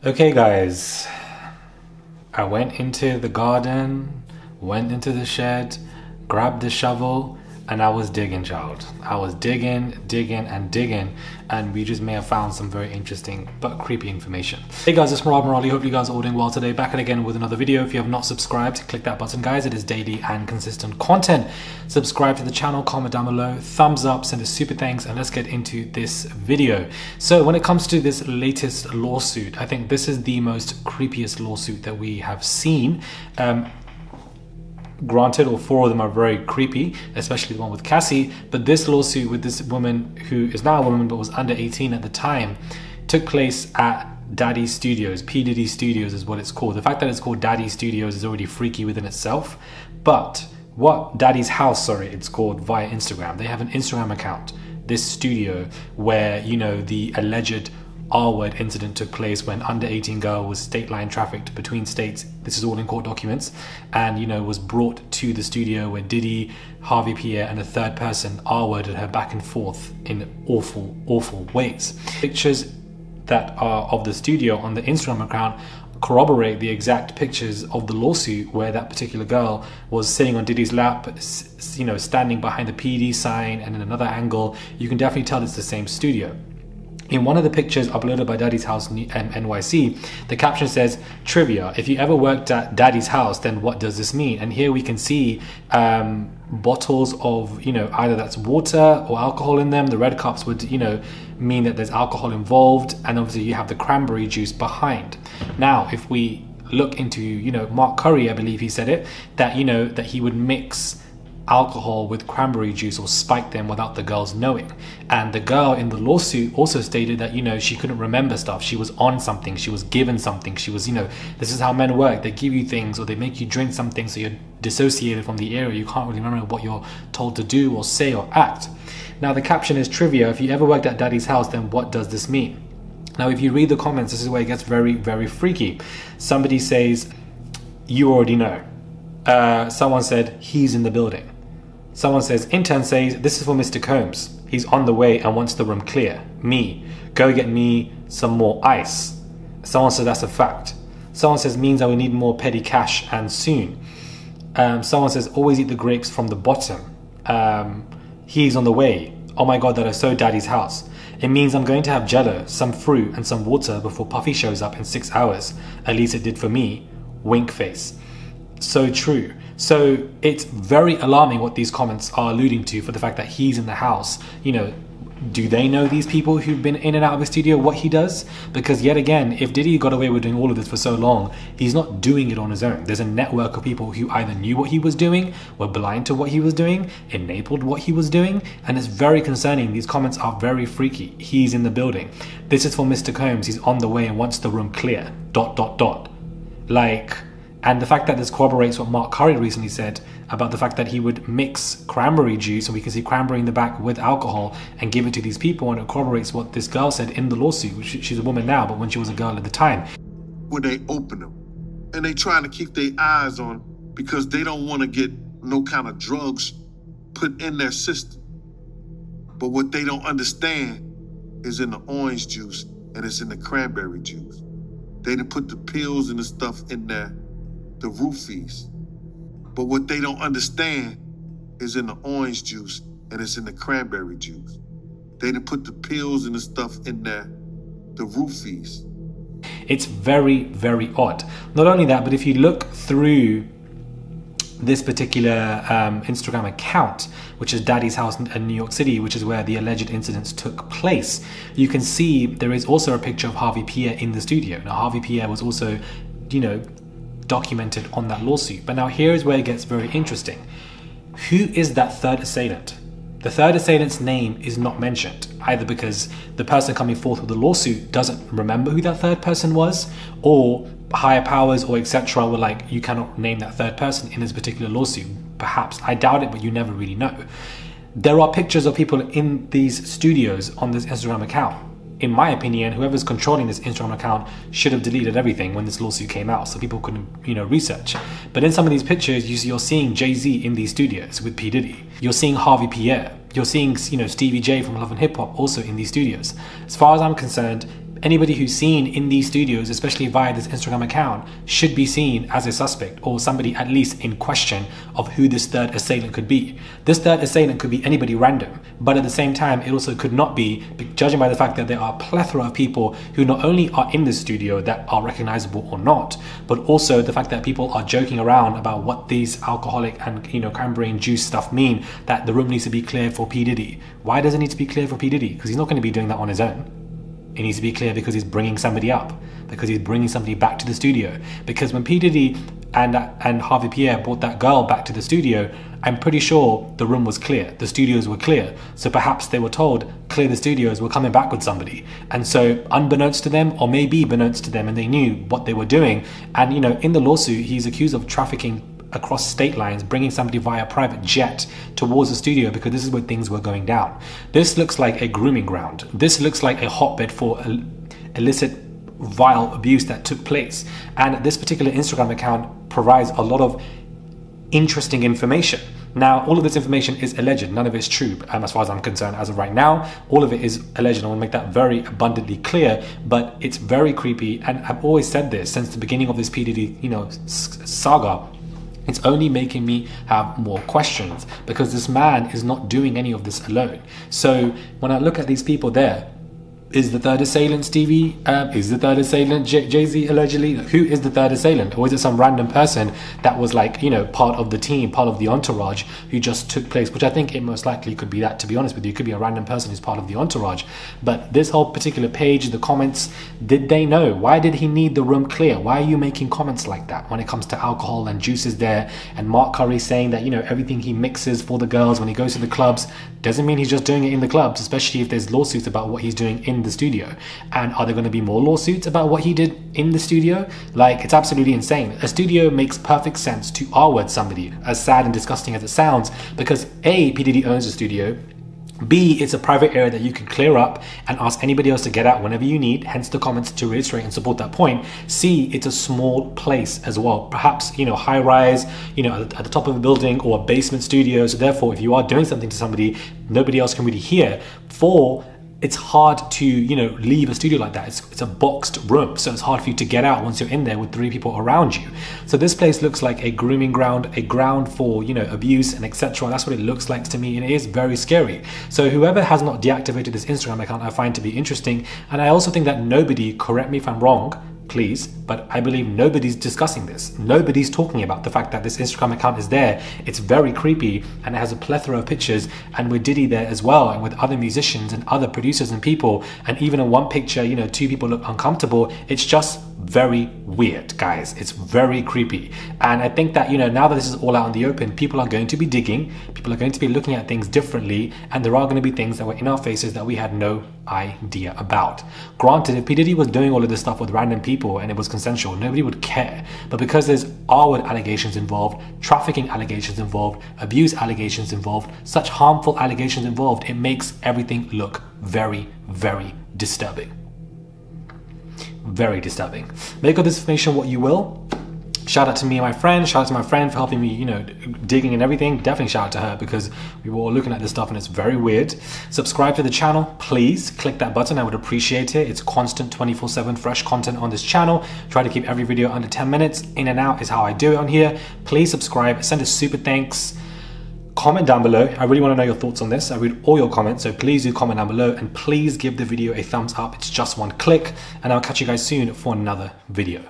Okay guys, I went into the garden, went into the shed, grabbed the shovel, and I was digging, child. I was digging, and we just may have found some very interesting but creepy information. Hey guys, it's Morali. Hope you guys are all doing well today. Back again with another video. If you have not subscribed, click that button, guys. It is daily and consistent content. Subscribe to the channel, comment down below, thumbs up, send a super thanks, and let's get into this video. So when it comes to this latest lawsuit, I think this is the most creepiest lawsuit that we have seen. Granted, all four of them are very creepy, especially the one with Cassie, but this lawsuit with this woman, who is now a woman but was under 18 at the time, took place at Daddy'S Studios. P. Diddy's Studios is what it's called. The fact that it's called Daddy'S Studios is already freaky within itself, but what Daddy's house, sorry, it's called via Instagram. They have an Instagram account, this studio, where, you know, the alleged R-word incident took place when under 18 girl was state line trafficked between states. This is all in court documents, and, you know, was brought to the studio where Diddy, Harvey Pierre, and a third person R-worded her back and forth in awful ways. Pictures that are of the studio on the Instagram account corroborate the exact pictures of the lawsuit, where that particular girl was sitting on Diddy's lap, you know, standing behind the PD sign, and in another angle you can definitely tell it's the same studio. In one of the pictures uploaded by Daddy's House NYC, the caption says, "Trivia, if you ever worked at Daddy's house, then what does this mean?" And here we can see bottles of, you know, either that's water or alcohol in them. The red cups would, you know, mean that there's alcohol involved, and obviously you have the cranberry juice behind. Now, if we look into, you know, Mark Curry, I believe he said it, that, you know, that he would mix alcohol with cranberry juice or spike them without the girls knowing. And the girl in the lawsuit also stated that, you know, she couldn't remember stuff. She was on something, she was given something, she was, you know, this is how men work. They give you things, or they make you drink something, so you're dissociated from the area. You can't really remember what you're told to do or say or act. Now the caption is, "Trivia, if you ever worked at Daddy's house, then what does this mean?" Now if you read the comments, this is where it gets very freaky. Somebody says, "You already know." Someone said, "He's in the building." Someone says, "Intern says, this is for Mr. Combs. He's on the way and wants the room clear. Me, go get me some more ice." Someone says, "That's a fact." Someone says, "Means I will need more petty cash and soon." Someone says, "Always eat the grapes from the bottom." He's on the way. Oh my God, that is so Daddy's house. It means I'm going to have jello, some fruit and some water before Puffy shows up in 6 hours. At least it did for me. Wink face. So true. So it's very alarming what these comments are alluding to, for the fact that he's in the house. You know, do they know these people who've been in and out of the studio, what he does? Because yet again, if Diddy got away with doing all of this for so long, he's not doing it on his own. There's a network of people who either knew what he was doing, were blind to what he was doing, enabled what he was doing, and it's very concerning. These comments are very freaky. He's in the building. This is for Mr. Combs. He's on the way and wants the room clear. ... Like, and the fact that this corroborates what Mark Curry recently said about the fact that he would mix cranberry juice, and we can see cranberry in the back, with alcohol and give it to these people, and it corroborates what this girl said in the lawsuit, which she's a woman now, but when she was a girl at the time. Where they open them, and they trying to keep their eyes on, because they don't want to get no kind of drugs put in their system. But what they don't understand is in the orange juice, and it's in the cranberry juice. They done put the pills and the stuff in there, the roofies. But what they don't understand is in the orange juice, and it's in the cranberry juice. They done put the pills and the stuff in there, the roofies. It's very odd. Not only that, but if you look through this particular Instagram account, which is Daddy's house in New York City, which is where the alleged incidents took place, you can see there is also a picture of Harvey Pierre in the studio. Now Harvey Pierre was also, you know, documented on that lawsuit. But now here is where it gets very interesting. Who is that third assailant? The third assailant's name is not mentioned, either because the person coming forth with the lawsuit doesn't remember who that third person was, or higher powers or etc. were like, you cannot name that third person in this particular lawsuit. Perhaps, I doubt it, but you never really know. There are pictures of people in these studios on this Instagram account. In my opinion, whoever's controlling this Instagram account should have deleted everything when this lawsuit came out, so people couldn't, you know, research. But in some of these pictures, you're seeing Jay-Z in these studios with P. Diddy. You're seeing Harvey Pierre. You're seeing, you know, Stevie J from Love and Hip Hop also in these studios. As far as I'm concerned, anybody who's seen in these studios, especially via this Instagram account, should be seen as a suspect or somebody at least in question of who this third assailant could be. This third assailant could be anybody random, but at the same time, it also could not be, judging by the fact that there are a plethora of people who not only are in the studio that are recognizable or not, but also the fact that people are joking around about what these alcoholic and cranberry and juice stuff mean, that the room needs to be clear for P. Diddy. Why does it need to be clear for P. Diddy? Because he's not going to be doing that on his own. It needs to be clear because he's bringing somebody up, because he's bringing somebody back to the studio. Because when P. Diddy and Harvey Pierre brought that girl back to the studio, I'm pretty sure the room was clear, the studios were clear. So perhaps they were told, clear the studios, we're coming back with somebody. And so unbeknownst to them, or maybe beknownst to them, and they knew what they were doing. And in the lawsuit, he's accused of trafficking across state lines, bringing somebody via private jet towards the studio, because this is where things were going down. This looks like a grooming ground. This looks like a hotbed for illicit, vile abuse that took place. And this particular Instagram account provides a lot of interesting information. Now, all of this information is alleged. None of it is true, as far as I'm concerned. As of right now, all of it is alleged. I want to make that very abundantly clear, but it's very creepy. And I've always said this since the beginning of this P. Diddy, saga. It's only making me have more questions, because this man is not doing any of this alone. So when I look at these people there, is the third assailant Stevie? Is the third assailant Jay-Z allegedly? Who is the third assailant? Or is it some random person that was part of the team, part of the entourage who just took place? Which I think it most likely could be that, to be honest with you. It could be a random person who's part of the entourage. But this whole particular page, the comments, did they know? Why did he need the room clear? Why are you making comments like that when it comes to alcohol and juices there? And Mark Curry saying that, everything he mixes for the girls when he goes to the clubs doesn't mean he's just doing it in the clubs, especially if there's lawsuits about what he's doing in the studio. And are there going to be more lawsuits about what he did in the studio? It's absolutely insane. A studio makes perfect sense to R-word somebody, as sad and disgusting as it sounds, because A, P. Diddy owns the studio. B, it's a private area that you can clear up and ask anybody else to get out whenever you need, hence the comments to reiterate and support that point. C, it's a small place as well, perhaps high rise, at the top of a building, or a basement studio, so therefore if you are doing something to somebody, nobody else can really hear. 4, it's hard to leave a studio like that. It's a boxed room, so it's hard for you to get out once you're in there with 3 people around you. So this place looks like a grooming ground, a ground for abuse and etc. That's what it looks like to me, and it is very scary. So whoever has not deactivated this Instagram account, I find to be interesting. And I also think that nobody, correct me if I'm wrong, please, but I believe nobody's discussing this. Nobody's talking about the fact that this Instagram account is there. It's very creepy, and it has a plethora of pictures, and with Diddy there as well, and with other musicians and other producers and people, and even in one picture, 2 people look uncomfortable. It's just very weird, guys. It's very creepy. And I think that, now that this is all out in the open, people are going to be digging, people are going to be looking at things differently, and there are going to be things that were in our faces that we had no idea about. Granted, if P. Diddy was doing all of this stuff with random people and it was consensual, nobody would care. But because there's R-word allegations involved, trafficking allegations involved, abuse allegations involved, such harmful allegations involved, it makes everything look very, very disturbing. Very disturbing. Make of this information what you will. Shout out to me and my friend. Shout out to my friend for helping me, digging and everything. Definitely shout out to her, because we were all looking at this stuff and it's very weird. Subscribe to the channel, please. Click that button. I would appreciate it. It's constant 24/7 fresh content on this channel. Try to keep every video under 10 minutes. In and out is how I do it on here. Please subscribe. Send a super thanks. Comment down below. I really want to know your thoughts on this. I read all your comments, so please do comment down below, and please give the video a thumbs up. It's just one click, and I'll catch you guys soon for another video.